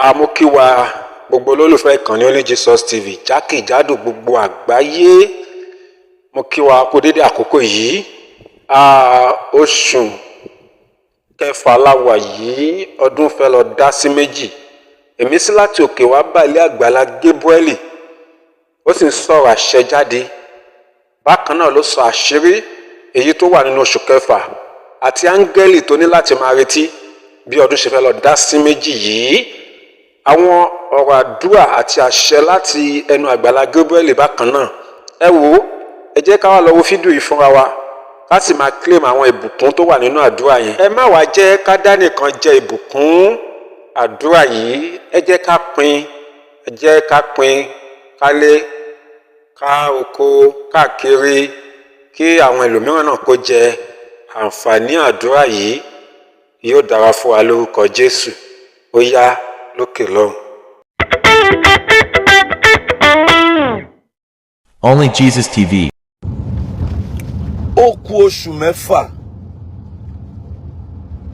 Mo kí wa gbogbo olólùfẹ́ ìkànnì Only Jesus TV jákèjádò gbogbo àgbáyé. Mo kí wa kú dédé àkókò yìí. Oṣù kẹfà la wà yìí, ọdún fẹ́ lọ dá sí méjì. Èmi sí láti òkè wá balẹ̀ Àgbàlá Gabriel. Ó sì ń sọ̀rọ̀ àṣẹ jáde. Bákan náà ló sọ àṣírí èyí tó wà nínú oṣù kẹfà àti áńgẹ́lì tó ní láti máa retí bí ọdún ṣe fẹ́ lọ dá sí méjì yìí. Àwọn ọ̀rọ̀ àdúrà àti àṣẹ láti ẹnu Àgbàlá Gabriel bákan náà. Ẹ wò, ẹ jẹ́ ká wá lọ wo fídíò yìí fúnra wa ká sì máa claim àwọn ìbùkún tó wà nínú àdúrà yẹn. Ẹ má wá jẹ́ ká dá nìkan jẹ ìbùkún àdúrà yìí. Ẹ jẹ́ ká pín, kálé, ká oko, káàkiri kí àwọn ẹlòmíràn náà kó jẹ àǹfààní àdúrà yìí. Yóò dára fún wa lórúkọ Jésù. Ó yá lókè lọ́hùn. Only Jesus TV. Ó kù oṣù mẹ́fà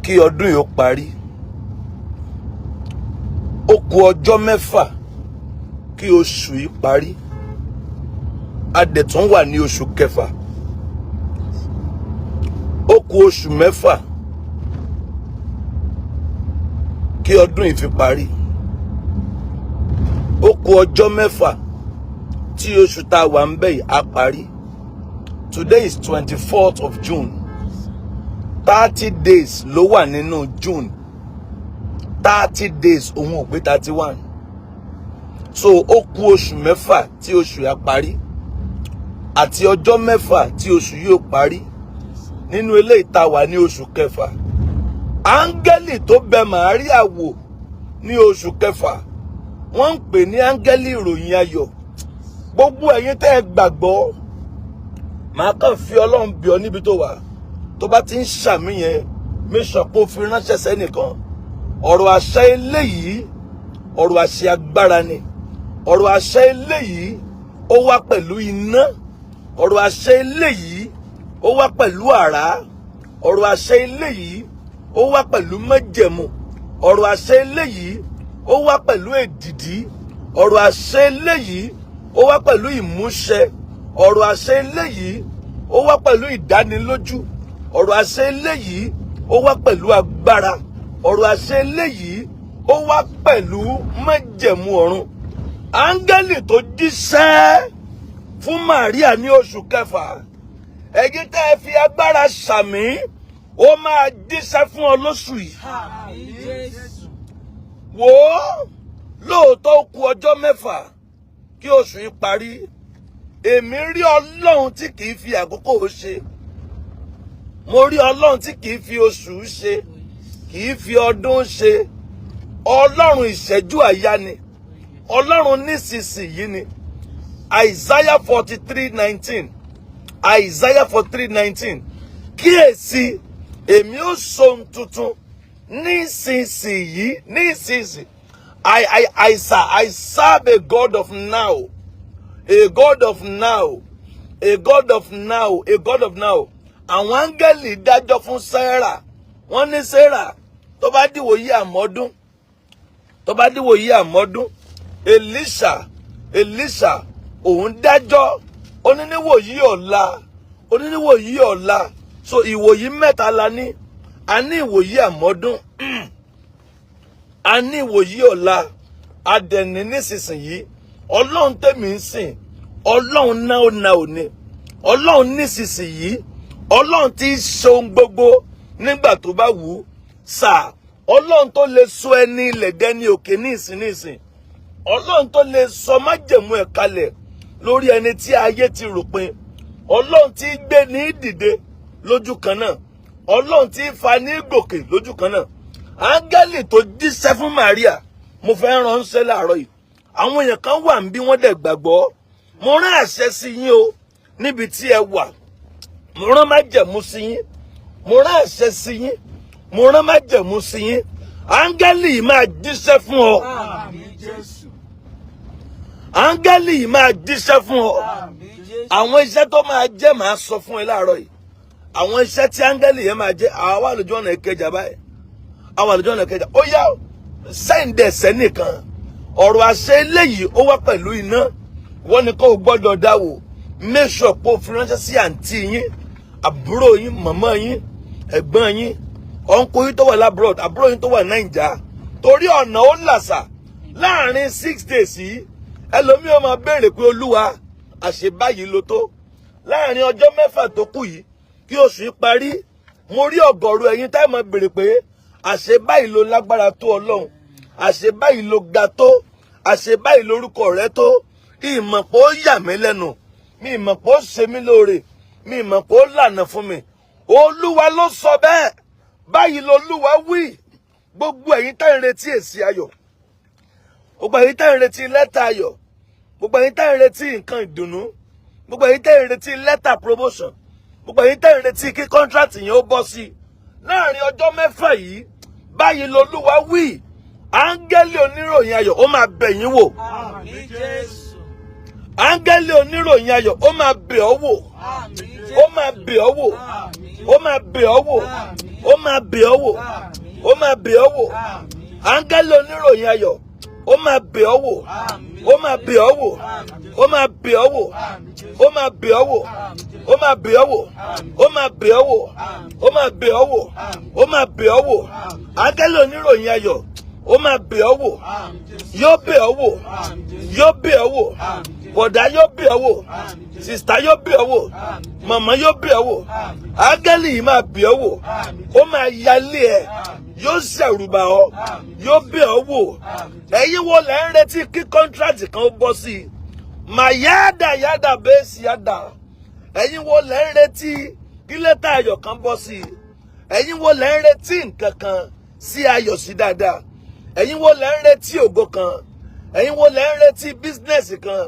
kí ọdún yóò parí. Ó kù ọjọ́ mẹ́fà kí oṣù yìí parí. A dẹ̀ tún wà ní oṣù kẹfà. Ó kù oṣù mẹ́fà kí ọdún yìí fi parí. Ó kù ọjọ́ mẹ́fà tí oṣù tá wà ń bẹ̀ yìí á parí. Today is 24th of June. 30 days ló wà nínú June. 30 days òun ò pé 31. So ó kù oṣù mẹ́fà tí oṣù yà parí. Àti ọjọ́ mẹ́fà tí oṣù yóò parí. Nínú eléyìí tá wà ní oṣù kẹfà. Áńgẹ́lì tó bẹ Màríà wò ní oṣù kẹfà. Wọ́n ń pè ní áńgẹ́lì ìròyìn ayọ̀. Gbogbo ẹ̀yin tẹ́ ẹ gbàgbọ́, màá kàn fi Ọlọ́run bí ọ níbi tó wà. Tó bá ti ń ṣàmì yẹn, méṣọ̀ pé ó fi ránṣẹ́ sẹ́nìkan. Ọ̀rọ̀ àṣẹ eléyìí, ọ̀rọ̀ àṣẹ agbára ni. Ọ̀rọ̀ àṣẹ eléyìí, ó wá pẹ̀lú iná. Ọ̀rọ̀ àṣẹ eléyìí, ó wá pẹ̀lú àrá. Ọ̀rọ̀ àṣẹ eléyìí, ó wá pẹ̀lú májẹ̀mú. Ọ̀rọ̀ àṣẹ eléyìí, ó wá pẹ̀lú èdìdí. Ọ̀rọ̀ àṣẹ eléyìí, ó wá pẹ̀lú ìmúṣẹ. Ọ̀rọ̀ àṣẹ eléyìí, ó wá pẹ̀lú ìdánilójú. Ọ̀rọ̀ àṣẹ eléyìí, ó wá pẹ̀lú agbára. Ọ̀rọ̀ àṣẹ eléyìí, ó wá pẹ̀lú májẹ̀mú ọ̀run. Áńgẹ́lì tó jíṣẹ́ fún Màríà ní oṣù kẹfà. Ẹ̀yin tẹ́ ẹ fi agbára ṣàmì, ó máa jíṣẹ́ fún ọ lóṣù yìí. Àmín Jésù. Wò ó, lóòótọ́ ó kù ọjọ́ mẹ́fà kí oṣù yìí parí. Èmi rí Ọlọ́run tí kìí fi àkókò ṣe. Mo rí Ọlọ́run tí kìí fi oṣù ṣe, kìí fi ọdún ṣe. Ọlọ́run ìṣẹ́jú àyá ni. Ọlọ́run nísinsìnyí ni. Isaiah 43:19. Isaiah 43:19. Kíyèsí, èmi ó sọ ohun tuntun nísinsìnyí. I serve a God of now. A God of now. A God of now. A God of now. Àwọn áńgẹ́lì dájọ́ fún Sarah. Wọ́n ní Sarah, tó bá dìwò yí àmọ́dún. Tó bá dìwò yí àmọ́dún. Elisha, òun dájọ́. Oníníwò yí ọ̀la. Oníníwò yí ọ̀la. So ìwòyí mẹ́ta la ní. A ní ìwòyí àmọ́dún. A ní ìwòyí ọ̀la. A dẹ̀ ní nísinsìnyí. Ọlọ́run tèmi ń sìn, Ọlọ́run náà ni. Ọlọ́run nísinsìnyí, Ọlọ́run tí í ṣe ohun gbogbo nígbà tó bá wù ú. Sà, Ọlọ́run tó lè sọ ẹni ilẹ̀ dẹni òkè ní ìsìn. Ọlọ́run tó lè sọ májẹ̀mú ẹ̀ kalẹ̀ lórí ẹni tí ayé ti rò pin. Ọlọ́run tí í gbé ní dìde lójú kan náà. Ọlọ́run tí í fa ní gòkè lójú kan náà. Áńgẹ́lì tó jíṣẹ́ fún Màríà, mo fẹ́ ránṣẹ́ láàárọ̀ yìí. Àwọn èèyàn kan wà níbí wọ́n dẹ̀ gbàgbọ́. Mo rán àṣẹ sí yín o níbi tí ẹ wà. Mo rán májẹ̀mú sí yín. Mo rán àṣẹ sí yín. Mo rán májẹ̀mú sí yín. Áńgẹ́lì yìí máa jíṣẹ́ fún ọ. Àmín Jésù. Áńgẹ́lì yìí máa jíṣẹ́ fún ọ. Àmín Jésù. Àwọn iṣẹ́ tó máa jẹ́ màá sọ fún ẹ láàárọ̀ yìí. Àwọn iṣẹ́ tí áńgẹ́lì yẹn máa jẹ́, àwa wà lójú ọ̀nà Ìkẹjà báyìí. Àwa wà lójú ọ̀nà Ìkẹjà. Ó yá o. send ẹsẹ̀ nìkan ọ̀rọ̀ àṣẹ eléyìí ó wá pẹ̀lú iná wọ́n ní kó o gbọ́dọ̀ dáwò make sure pé o fi ránṣẹ́ sí àǹtí yín àbúrò yín màmá yín ẹ̀gbọ́n yín ọ̀nkọ yín tó wà labroad àbúrò yín tó wà Naija torí ọ̀nà ó làṣà láàrin 6 days yìí ẹlòmíì ó máa béèrè pé olúwa àṣẹ báyìí ló tó láàrin ọjọ́ 6 tó kù yìí kí oṣù yìí parí mo rí ọ̀gọ̀rọ̀ ẹ̀yin tá ẹ máa béèrè pé àṣẹ báyìí ló lágbára tó Ọlọ́run àṣẹ báyìí ló ga tó àṣẹ báyìí lórúkọ rẹ tó ìmọ̀ pé ó yà mí lẹ́nu mi ìmọ̀ pé ó ṣe mí lóore mi ìmọ̀ pé ó lànà fún mi olúwa ló sọ bẹ́ẹ̀ báyìí lolúwa wí gbogbo ẹ̀yin tá ń retí èsì ayọ̀ gbogbo ẹ̀yin tá ń retí lẹ́tà ayọ̀ gbogbo ẹ̀yin tá ń retí nǹkan ìdùnnú gbogbo ẹ̀yin tá ń retí lẹ́tà promotion gbogbo ẹ̀yin tá ń retí kí contract yẹn ó bọ́ sí láàrin ọjọ́ 6 yìí báyìí lolúwa wí áńgẹ́lì oníròyìn ayọ̀ ó máa bẹ̀ yín wò Àmín Jésù. áńgẹ́lì oníròyìn ayọ̀ ó máa bẹ̀ ọ́ wò Àmín ó máa bẹ̀ ọ́ wò ó máa bẹ̀ ọ́ wò ó máa bẹ̀ ọ́ wò ó máa bẹ̀ ọ́ wò áńgẹ́lì oníròyìn ayọ̀ ó máa bẹ̀ ọ́ wò ó máa bẹ̀ ọ́ wò ó máa bẹ̀ ọ́ wò ó máa bẹ̀ ọ́ wò ó máa bẹ̀ ọ́ wò ó máa bẹ̀ ọ́ wò ó máa bẹ̀ ọ́ wò ó máa bẹ̀ ọ́ wò áńgẹ́lì oníròyìn ayọ̀ ó máa bẹ̀ ọ́ wò yóò bẹ̀ ọ́ wò yóò bẹ̀ ọ́ wò bọ̀dá yóò bẹ̀ ọ́ wò sìstá yóò bẹ̀ ọ́ wò màmá yóò bẹ̀ ọ́ wò áńgẹ́lì yìí máa bẹ̀ ọ́ wò ó máa yálé ẹ̀ yóò ṣẹ̀rùbà ọ́ yóò bẹ̀ ọ́ wò ẹ̀yin wo lẹ́ ń retí kí kọ́ńtrátì kan ó bọ́ sí i mà yáàdà yáàdà bẹ́ẹ̀sì yáàdà ẹ̀yin wo lẹ́ ń retí kí lẹ́tà ayọ̀ kan bọ́ sí i ẹ̀yin wo lẹ́ ń retí nǹkan kan sí ayọ̀ sí dáadáa ẹ̀yin wo lẹ́ ń retí ògo kan ẹ̀yin wo lẹ́ ń retí bísínẹ́sì kan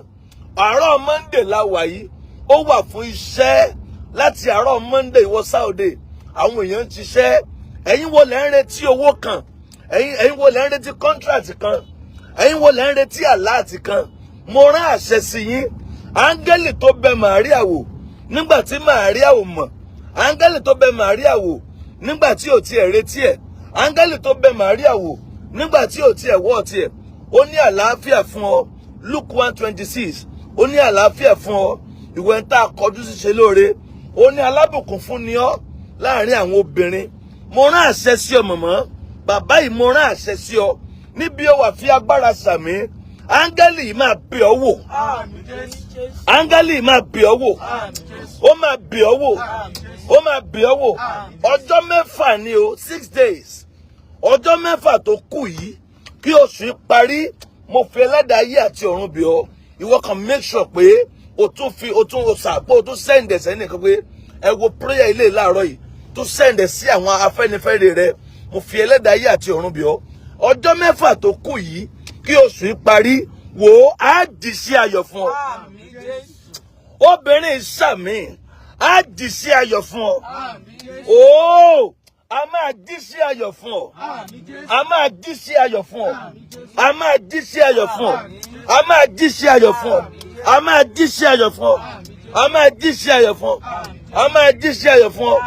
àárọ̀ Monday la wà yìí ó wà fún iṣẹ́ láti àárọ̀ Monday wọ Saturday àwọn èèyàn ń ṣiṣẹ́ ẹ̀yin wo lẹ́ ń retí owó kan ẹ̀yin wo lẹ́ ń retí contract kan ẹ̀yin wo lẹ́ ń retí àláàtì kan mo rán àṣẹ sí yín áńgẹ́lì tó bẹ Màríà wò nígbà tí Màríà ò mọ̀ áńgẹ́lì tó bẹ Màríà wò nígbà tí ò tiẹ̀ retí ẹ̀ áńgẹ́lì tó bẹ Màríà wò nígbà tí ò tiẹ̀ wọ́ tiẹ̀ ó ní àlàáfíà fún ọ Luke 1:26 ó ní àlàáfíà fún ọ ìwọ ń tá kọjú ṣíṣe lóore ó ní alábùkún fún ni ọ láàrin àwọn obìnrin mo rán àṣẹ sí ọ mọ̀mọ́ bàbá yìí mo rán àṣẹ sí ọ níbi ó wà fi agbára sàmì áńgẹ́lì yìí máa bẹ̀ ọ́ wò Àmín Jésù. áńgẹ́lì yìí máa bẹ̀ ọ́ wò Àmín Jésù. ó máa bẹ̀ ọ́ wò ó máa bẹ̀ ọ́ wò ọjọ́ 6 ni o 6 days ọjọ́ 6 tó kù yìí kí oṣù yìí parí mo fi ẹlẹ́dàá ayé àti ọ̀run bẹ̀ ọ́ ìwọ kan make sure pé o tún sàpò o tún send ẹ̀sẹ̀ nìkan pé ẹ wo prayer ilé láàárọ̀ yìí tún send ẹ̀ sí àwọn afẹ́nifẹ́re rẹ mo fi ẹlẹ́dàá ayé àti ọ̀run bẹ̀ ọ́ ọjọ́ 6 tó kù yìí kí oṣù yìí parí wò ó á di sí ayọ̀ fún ọ Àmín Jésù. obìnrin sàmì á di sí ayọ̀ fún ọ Àmín Jésù. ooo a máa di sí ayọ̀ fún ọ Àmín Jésù. a máa di sí ayọ̀ fún ọ a máa di sí ayọ̀ fún ọ a máa di sí ayọ̀ fún ọ a máa di sí ayọ̀ fún ọ a máa di sí ayọ̀ fún ọ a máa di sí ayọ̀ fún ọ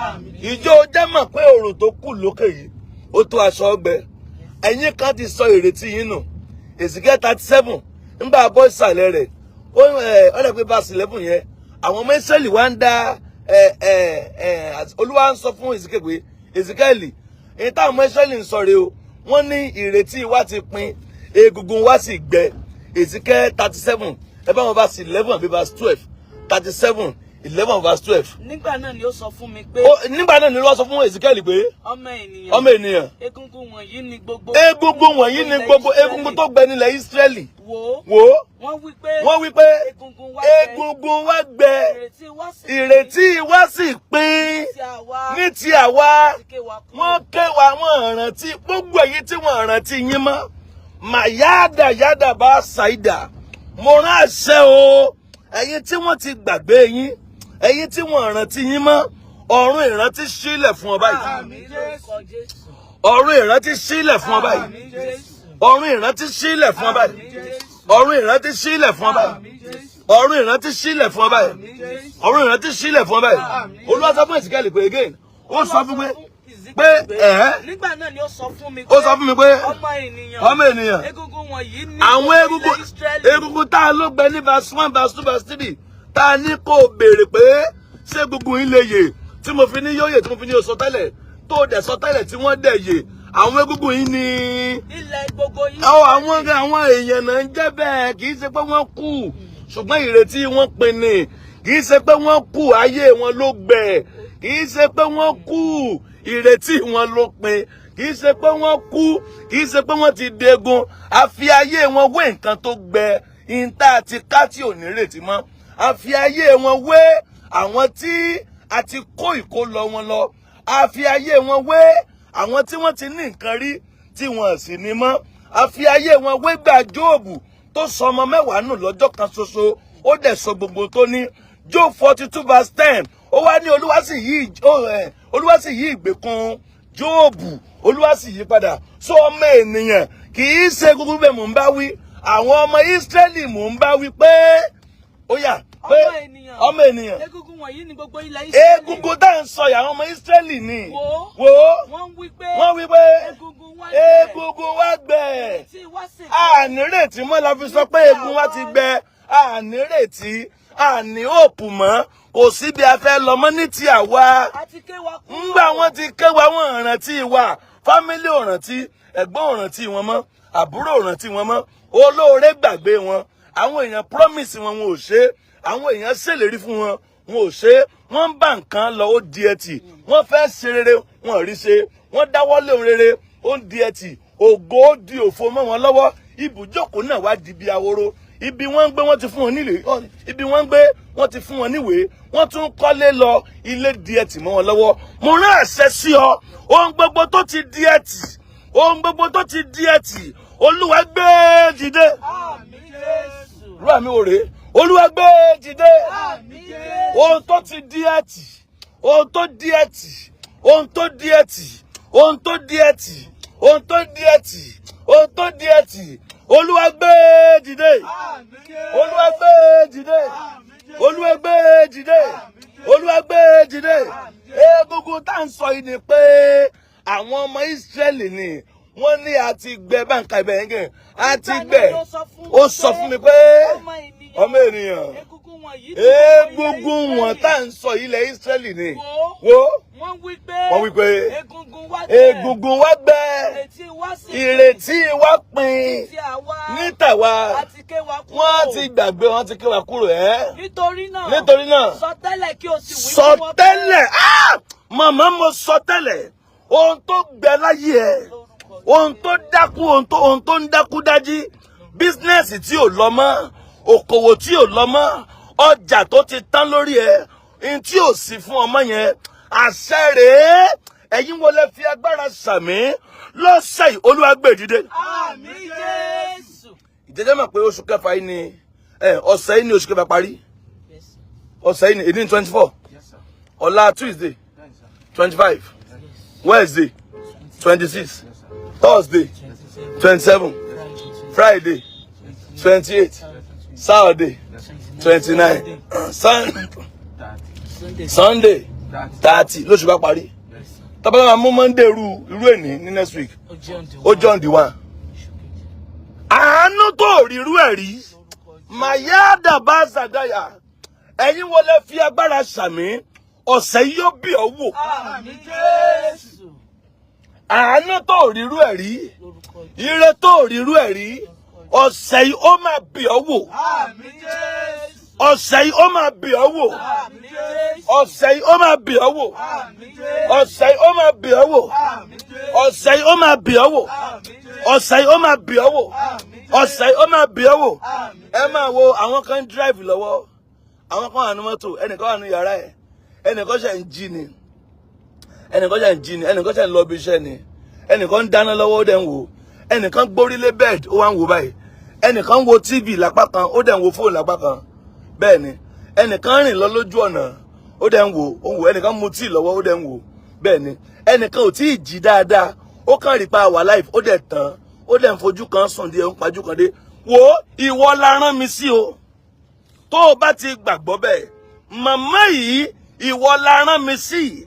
ìjọ jẹ́ mọ̀ pé òrùn tó kù lókè yìí ó tó aṣọ ọgbẹ́ ẹ̀yin kan ti sọ ìrètí yín nù Èsìkẹ́ 37 nígbà bọ́ ìsàlẹ̀ rẹ̀ ó rẹ̀ pé verse 11 yẹn àwọn ọmọ Ísírẹ́lì wá ń dá Olúwa ń sọ fún Èsìkẹ́ pé Èsìkẹ́lì èyí táwọn ọmọ Ísírẹ́lì ń sọ rèé o wọ́n ní ìrètí wa ti pin egungun wa sì gbẹ Èsìkẹ́ 37 ẹ bá wọn verse 11 àbí verse 12 37 11 verse 12. Nígbà náà ni ó sọ fún mi pé nígbà náà ni wọ́n sọ fún Èsìkẹ́lì pé ọmọ ènìyàn egungun wọ̀nyí ni gbogbo egungun tó gbẹ nílẹ̀ Ísírẹ́lì wò wò ó wọ́n wí pé egungun wa gbẹ ìrètí wa sì pin ní ti àwa wọ́n ké wa wọ́n rántí gbogbo èyí tí wọ́n rántí yín mọ́ mà yáàdà bá ṣàìdà mo rán àṣẹ o ẹ̀yin tí wọ́n ti gbàgbé yín ẹ̀yin tí wọ́n rántí yín mọ́ ọ̀run ìrántí sílẹ̀ fún ọ báyìí Àmín Jésù. ọ̀run ìrántí sílẹ̀ fún ọ báyìí Àmín Jésù. ọ̀run ìrántí sílẹ̀ fún ọ báyìí ọ̀run ìrántí sílẹ̀ fún ọ báyìí Àmín Jésù. ọ̀run ìrántí sílẹ̀ fún ọ báyìí Àmín Jésù. ọ̀run ìrántí sílẹ̀ fún ọ báyìí Àmín. Olúwa sọ fún Èsìkẹ́lì pé again ó sọ fún pé pé nígbà náà ni ó sọ fún mi pé ọmọ ènìyàn egungun wọ̀nyí ní àwọn egungun tá a ló gbẹ ní verse 1 verse 2 verse 3 tá a ní kó béèrè pé ṣé egungun yìí lè yè tí mo fi ní yóò yè tí mo fi ní o sọ tẹ́lẹ̀ tó dẹ̀ sọ tẹ́lẹ̀ tí wọ́n dẹ̀ yè àwọn egungun yìí ní ilẹ̀ gbogbo yìí. àwọn èèyàn náà ń jẹ́ bẹ́ẹ̀ kì í ṣe pé wọ́n kú ṣùgbọ́n ìrètí wọn pin ni kì í ṣe pé wọ́n kú ayé wọn ló gbẹ kì í ṣe pé wọ́n kú ìrètí wọn ló pin kì í ṣe pé wọ́n kú kì í ṣe pé wọ́n ti degun àfi ayé wọn wé nǹkan tó gbẹ ìta àti ká tí ò ní retí mọ́ àfi ayé wọn wé àwọn tí a ti kó ìkólọ wọn lọ àfi ayé wọn wé àwọn tí wọ́n ti ní nǹkan rí tí wọ́n sì ní mọ́ àfi ayé wọn wé gbà Jóòbù tó sọ ọmọ 10 nù lọ́jọ́ kan ṣoṣo ó dẹ̀ sọ gbogbo tó ní Job 42 verse 10 ó wá ní Olúwa sì yí ìgbèkùn Jóòbù Olúwa sì yí padà sọ ọmọ ènìyàn kì í ṣe gbogbo bẹ́ẹ̀ mò ń bá wí àwọn ọmọ Ísírẹ́lì mò ń bá wí pé ó yá pé ọmọ ènìyàn egungun wọ̀nyí ní gbogbo ilẹ̀ Ísírẹ́lì egungun tá à ń sọ àwọn ọmọ Ísírẹ́lì ni wo wọ́n wí pé egungun wa gbẹ ànírètí mọ́ la fi sọ pé egun wa ti gbẹ ànírètí àní òpù mọ́ kò sí bí a fẹ́ lọ mọ́ ní ti àwa ńgbà wọn ti ké wa wọn rántí wa fámílì ò rántí ẹ̀gbọ́n ò rántí wọn mọ́ àbúrò ò rántí wọn mọ́ olóore gbàgbé wọn àwọn èèyàn promise wọn ò ṣe àwọn èèyàn ṣèlérí fún wọn ò ṣe wọ́n bá nǹkan lọ ó di ẹtì wọ́n fẹ́ ṣe rere wọn ò rí ṣe wọ́n dáwọ́lé ohun rere ó ń di ẹtì ògo ó di òfo mọ́ wọn lọ́wọ́ ibùjókòó náà wá di bí ahoro ibi wọ́n ń gbé wọ́n ti fún wọn nílé ibi wọ́n ń gbé wọ́n ti fún wọn níwèé wọ́n tún kọ́lé lọ ilé di ẹtì mọ́ wọn lọ́wọ́ mo rán àṣẹ sí ọ ohun gbogbo tó ti di ẹtì ohun gbogbo tó ti di ẹtì Olúwa gbé dìde àmín Jésù rú àmì òrè Olúwa gbé dìde àmín Jésù ohun tó ti di ẹtì ohun tó di ẹtì ohun tó di ẹtì ohun tó di ẹtì ohun tó di ẹtì ohun tó di ẹtì Olúwa gbé dìde Olúwa gbé dìde Olúwa gbé dìde Olúwa gbé dìde egungun tá ń sọ yìí ni pé àwọn ọmọ Ísírẹ́lì ni wọ́n ní àti gbẹ báńkà ibẹ̀ yẹn àti gbẹ ó sọ fún mi pé ọmọ ènìyàn egungun wọn tá ń sọ ilẹ̀ Ísírẹ́lì ni wọ́n wí pé egungun wa gbẹ ìrètí wa pin ní tàwa wọ́n ti gbàgbé wọ́n ti ké wa kúrò nítorí náà sọ tẹ́lẹ̀ kí o sì wí sọ tẹ́lẹ̀ màmá mo sọ tẹ́lẹ̀ ohun tó gbẹ láyé ẹ ohun tó dákú ohun tó ń dákú dájí bísínẹ́sì tí ò lọ mọ́ òkòwò tí ò lọ mọ́ ọjà tó ti tán lórí ẹ n tí ò sí fún ọmọ yẹn àṣẹ rèé ẹ̀yin wo lẹ fi agbára sàmì lọ́sẹ̀ yìí Olúwa gbé dìde. àmín Jésù. ìjẹ́jẹ́ mọ̀ pé oṣù kẹfà yìí ni ọ̀sẹ̀ yìí ni oṣù kẹfà parí ọ̀sẹ̀ yìí ni èdè 24 ọ̀la Tuesday 25 Wednesday 26 Thursday 27 Friday 28 Saturday 29 Sunday 30 lóṣù bá parí tọ́pẹ́ máa mú Monday irú èní ní next week ó John the one àánú tó rí irú ẹ̀ rí mayada bá zàdáyà ẹ̀yin wo lẹ fi agbára sàmì ọ̀sẹ̀ yóò bí ọ wò àmín Jésù àánú tó rí irú ẹ̀ rí ire tó rí irú ẹ̀ rí ọ̀sẹ̀ yìí ó máa bí ọ wò àmín Jésù ọ̀sẹ̀ yìí ó máa bí ọ wò àmín Jésù ọ̀sẹ̀ yìí ó máa bí ọ wò àmín Jésù ọ̀sẹ̀ yìí ó máa bí ọ wò àmín Jésù ọ̀sẹ̀ yìí ó máa bí ọ wò ọ̀sẹ̀ yìí ó máa bí ọ wò ọ̀sẹ̀ yìí ó máa bí ọ wò ẹ máa wo àwọn kan drive lọ́wọ́ àwọn kan wà ní mọ́tò ẹnìkan wà ní yàrá ẹ̀ ẹnìkan ṣe ń jí ni ẹnìkan ṣe ń lọ bí iṣẹ́ ni ẹnìkan ń dáná lọ́wọ́ ó dẹ̀ ń wò ẹnìkan gbórílé bed ó wá ń wò báyìí ẹnìkan ń wo TV lápá kan ó dẹ̀ ń wo fóònù lápá kan bẹ́ẹ̀ ni ẹnìkan rìn lọ lójú ọ̀nà ó dẹ̀ ń wò ẹnìkan mu tíì lọ́wọ́ ó dẹ̀ ń wò bẹ́ẹ̀ ni ẹnìkan ò tí ì jí dáadáa ó kàn rí pa wà life ó dẹ̀ tán ó dẹ̀ ń fojú kan sùn díẹ̀ ń pajú kan dé wò ìwọ la rán mi sí o tó o bá ti gbàgbọ́ bẹ́ẹ̀ màmá yìí ìwọ la rán mi sí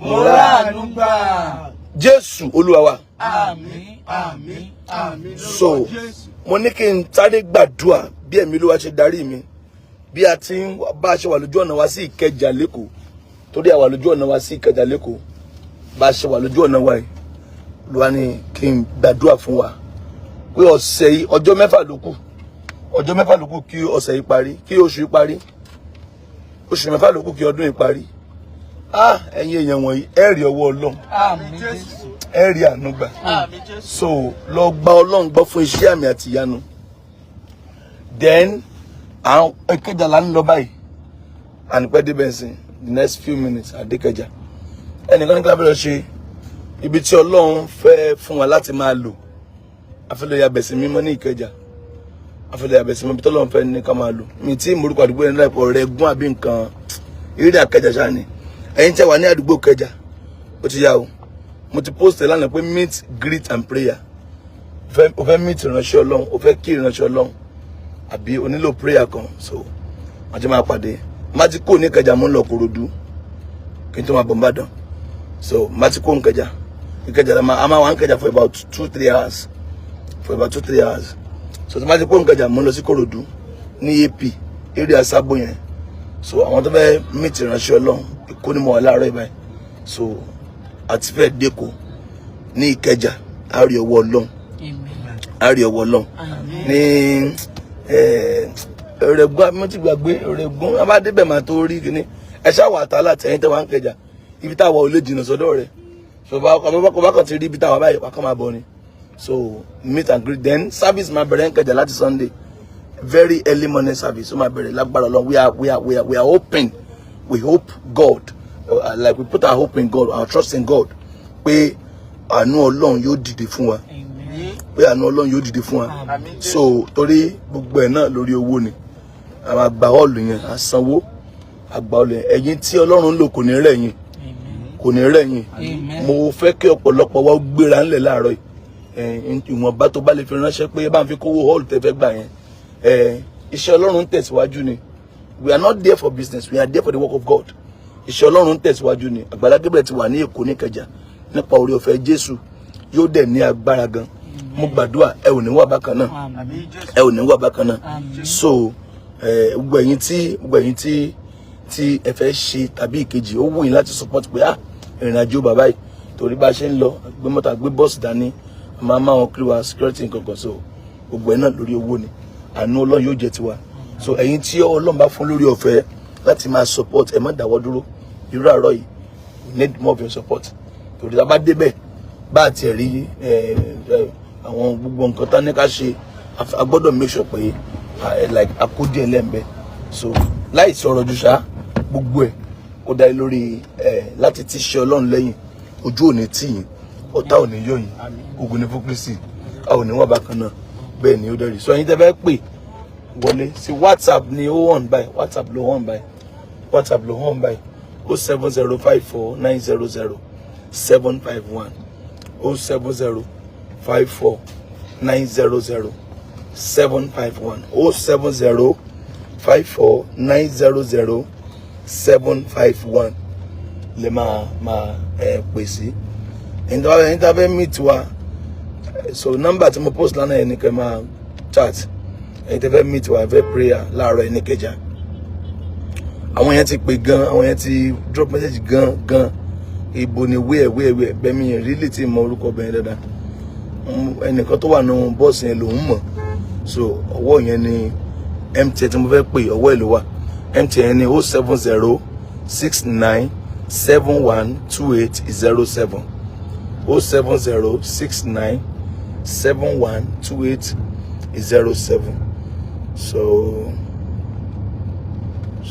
mo ráàánú gbà. Jésù Olúwa wa. Àmín, àmín, àmín. So mo ní kí n sáré gbàdúrà bí ẹ̀mí Olúwa ṣe darí mi bí a ti ń bá a ṣe wà lójú ọ̀nà wa sí Ìkẹjà lẹ́kọ̀ọ́ torí a wà lójú ọ̀nà wa sí Ìkẹjà lẹ́kọ̀ọ́ bá a ṣe wà lójú ọ̀nà wa yìí Olúwa ní kí n gbàdúrà fún wa pé ọ̀sẹ̀ yìí ọjọ́ mẹ́fà ló kù kí ọ̀sẹ̀ yìí parí kí oṣù yìí parí oṣù mẹ́fà ló kù kí ọdún yìí parí ẹ̀yin èèyàn wọ̀nyí ẹ rí ọwọ́ Ọlọ́run Àmín Jésù. ẹ rí àánú gbà. Àmín Jésù. So lọ gba Ọlọ́run gbọ́ fún iṣẹ́ àmì àti ìyanu then àwọn Ìkẹjà là ń lọ báyìí ànípẹ́ débẹ̀ sí the next few minutes àdékẹjà ẹnìkan ní kábẹ́rẹ́ ṣe ibi tí Ọlọ́run fẹ́ fún wa láti máa lò afẹ́lẹ́ yabẹ̀sí mímọ́ ní Ìkẹjà afẹ́lẹ́ yabẹ̀sí mímọ́ ibi tí Ọlọ́run fẹ́ ní ká máa lò mi tí morúkọ àdúgbò yẹn láìpọ̀ rẹ̀ gún àbí nǹkan ìrírí Àkẹjà ṣáà ni ẹ̀yin tí wà ní àdúgbò Ìkẹjà ó ti yá o mo ti post lánàá pé meet greet and prayer o fẹ́ meet ìránṣẹ́ Ọlọ́run o fẹ́ kí ìránṣẹ́ Ọlọ́run àbí o nílò prayer kan so wọ́n ti máa pàdé má ti kó ní Ìkẹjà mo ń lọ Kòròdú kí n tó máa bọ̀ Ìbàdàn so má ti kó Ìkẹjà a máa wà ní Ìkẹjà for about 2-3 hours so tí má ti kó Ìkẹjà mo ń lọ sí Kòròdú ní AP area Sábò yẹn so àwọn tó fẹ́ meet ìránṣẹ́ Ọlọ́run Èkó ni mo wà láàárọ̀ ìbáyìí so àti fẹ́ dẹ́kọ̀ ní Ìkẹjà a rí ọwọ́ Ọlọ́run ní Ọ̀rẹ́gùn mo ti gbàgbé Ọ̀rẹ́gùn abádébẹ̀ máa tó rí kíní ẹ ṣáwà àtàlà tẹ̀yìn tẹ̀wà ń Kẹjà ibi táwa ò lè jìnnà sọ́dọ̀ rẹ̀ so bá kàn ti rí ibi táwa báyìí wà kàn máa bọ̀ ni so meet and greet then service máa bẹ̀rẹ̀ ń Kẹjà láti Sunday very early morning service ó máa bẹ̀rẹ̀ lágbára Ọlọ́run we are hoping we hope God like we put our hope in God our trust in God pé àánú Ọlọ́run yóò dìde fún wa pé àánú Ọlọ́run yóò dìde fún wa so torí gbogbo ẹ̀ náà lórí owó ni àwọn àgbà hall yẹn àsanwó àgbà hall yẹn ẹ̀yin tí Ọlọ́run lò kò ní rẹ̀ yín mo fẹ́ kí ọ̀pọ̀lọpọ̀ wa gbéra ńlẹ̀ láàárọ̀ yìí ìwọ̀nba tó bá lè fi ránṣẹ́ pé bá ń fi kówó hall tẹ́ fẹ́ gbà yẹn iṣẹ́ Ọlọ́run tẹ̀síwájú ni we are not there for business we are there for the work of God iṣẹ́ Ọlọ́run tẹ̀síwájú ni Àgbàlá Gabriel ti wà ní Èkó ní Ìkẹjà nípa oore ọ̀fẹ́ Jésù yóò dẹ̀ ní agbára gan mo gbàdúrà ẹ ò ní wà bákan náà so gbogbo ẹ̀yin tí ẹ fẹ́ ṣe tàbí ìkejì ó wù yín láti support pé ìrìn àjò bàbá yìí torí bá ṣe ń lọ gbé mọ́tò gbé bọ́ọ̀sì dání máa wọn kiri wa security nǹkan so gbogbo ẹ̀ náà lórí owó ni àánú Ọlọ́run yóò jẹ́ tiwa so ẹ̀yin tí Ọlọ́run bá fún lórí ọ̀fẹ́ láti máa support ẹ má dáwọ́ dúró irú àárọ̀ yìí we need more of your support torí tá bá débẹ̀ bá àti ẹ̀rí àwọn gbogbo nǹkan tá ní ká ṣe a gbọ́dọ̀ make sure pé like akódì ẹlẹ́m̀bẹ́ so láì sọ̀rọ̀ jù ṣá gbogbo ẹ̀ ó dá lórí láti ti ṣe Ọlọ́run lẹ́yìn ojú òní tì yín ọ̀tá òní yọ̀ yín ogun ní fún Kristi a ò ní wà bákan náà bẹ́ẹ̀ ni ó dẹ̀rí so ẹ̀yin tẹ́ fẹ́ pè wọlé sí WhatsApp ni ó hàn báyìí WhatsApp ló hàn báyìí 07054900751 07054900751 07054900751 lè máa pè sí ẹ̀yin tá fẹ́ meet wa so number tí mo post lánàá yẹn ni kẹ́ máa chat ẹ̀yin tẹ́ fẹ́ meet wa fẹ́ prayer láàárọ̀ ní Ìkẹjà àwọn yẹn ti pè gan àwọn yẹn ti drop message gan ibo ni wẹ́ẹ̀ bẹ́mi yẹn really ti mọ orúkọ bẹ́ẹ̀ dáadáa ẹnìkan tó wà nínú bọ́ọ̀sì yẹn lòún mọ̀ so ọwọ́ yẹn ni MTN tí mo fẹ́ pè ọwọ́ ẹ̀ ló wà MTN ni 07069712807 07069712807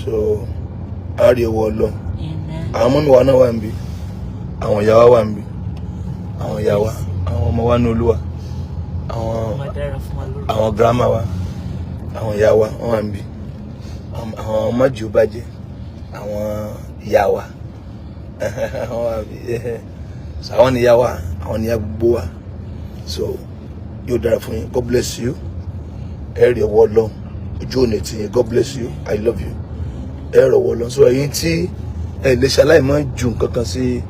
so àárí ọwọ́ Ọlọ́run àwọn ọmọ mi wà náà wà ń bí àwọn ìyá wa wà ń bí àwọn ìyá wa àwọn ọmọ wa ní Olúwa àwọn grandma wa àwọn ìyá wa wọ́n wà ń bí àwọn ọmọ jù bàjẹ́ àwọn ìyá wa àwọn wà ń bí àwọn ìyá wa àwọn ìyá gbogbo wa so yóò dára fún yín God bless you ẹ̀rí ọwọ́ Ọlọ́run ojú òní tí yín God bless you I love you ẹ̀rọ ọwọ́ Ọlọ́run so ẹ̀yin tí ẹ lè ṣaláì máa ju nǹkan kan sí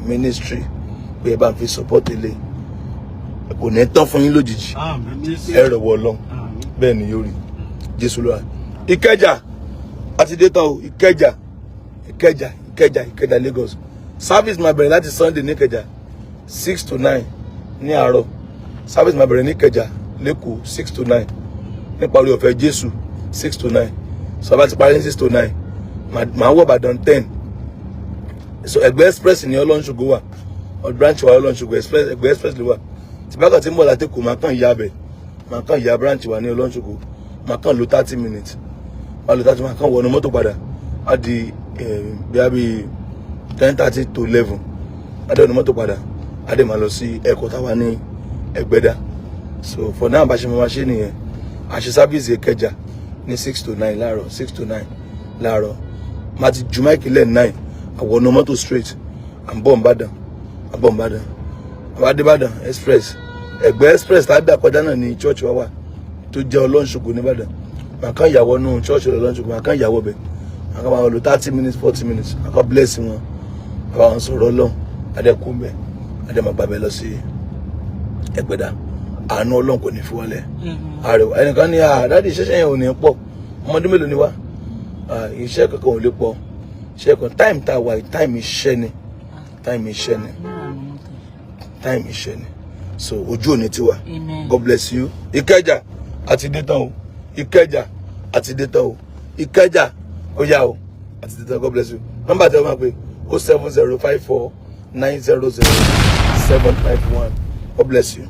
ministry pé ẹ bá fi support ilé kò ní tán fún yín lójijì ẹ rọ̀wọ́ Ọlọ́run bẹ́ẹ̀ ni yóò rí Jésù lọ́wọ́. Ìkẹjà àti dé tán o, Ìkẹjà Lagos service máa bẹ̀rẹ̀ láti Sunday ní Ìkẹjà 6 to 9 ní àárọ̀, service máa bẹ̀rẹ̀ ní Ìkẹjà lẹ́kọ̀ọ́ 6 to 9 nípa orí ọ̀fẹ́ Jésù 6 to 9 so bá ti parí ní 6 to 9 màá wọ̀ Ìbàdàn 10 so Ẹ̀gbẹ́ express ní Ọlọ́runṣògo wà branch wa Ọlọ́runṣògo express Ẹ̀gbẹ́ express lè wà tí bá kàn tí ń bọ̀ láti kò máa kàn ya bẹ̀ máa kàn ya branch wa ní Ọlọ́runṣògo máa kàn lo 30 minutes máa lo 30 máa kàn wọnú mọ́tò padà á di bí 10:30 to 11 á dé wọnú mọ́tò padà á dé máa lọ sí ẹ̀kọ́ táwa ní Ẹ̀gbẹ́dá so for now bá ṣe máa ṣe nìyẹn àṣẹ sábìsì Ìkẹjà ní 6 to 9 láàárọ̀ 6 to 9 láàárọ̀ máa ti ju máìkì lẹ́ẹ̀ 9 àwọnú mọ́tò straight àbọ̀ Ìbàdàn Ìbàdàn express Ẹ̀gbẹ́ express tá a dà kọjá náà ní church wa wà tó jẹ́ Ọlọ́runṣògo nìbàdàn màá kàn yàwọ́ nù church Ọlọ́runṣògo màá kàn yàwọ́ bẹ̀ màá kàn máa lò 30 minutes 40 minutes màá kàn bless wọn àbá wọn sọ̀rọ̀ Ọlọ́run adẹ́kùn bẹ̀ adẹ́mà gbàbẹ̀ lọ sí Ẹ̀gbẹ́dá àánú Ọlọ́run kò ní fi wọlé àrẹwà ẹnìkan ní àdáàdì iṣẹ́ yẹn ò ní pọ̀ ọmọdé mélòó ni wá iṣẹ́ kankan ò lè pọ̀ iṣẹ́ kan time tá a wà time iṣẹ́ ni so ojú òní tiwa God bless you. Ìkẹjà àti dé tán o Ìkẹjà ó yá o àti dé tán God bless you. Nọ́mbà tẹ́ wọ́n máa pè 07054900751 God bless you.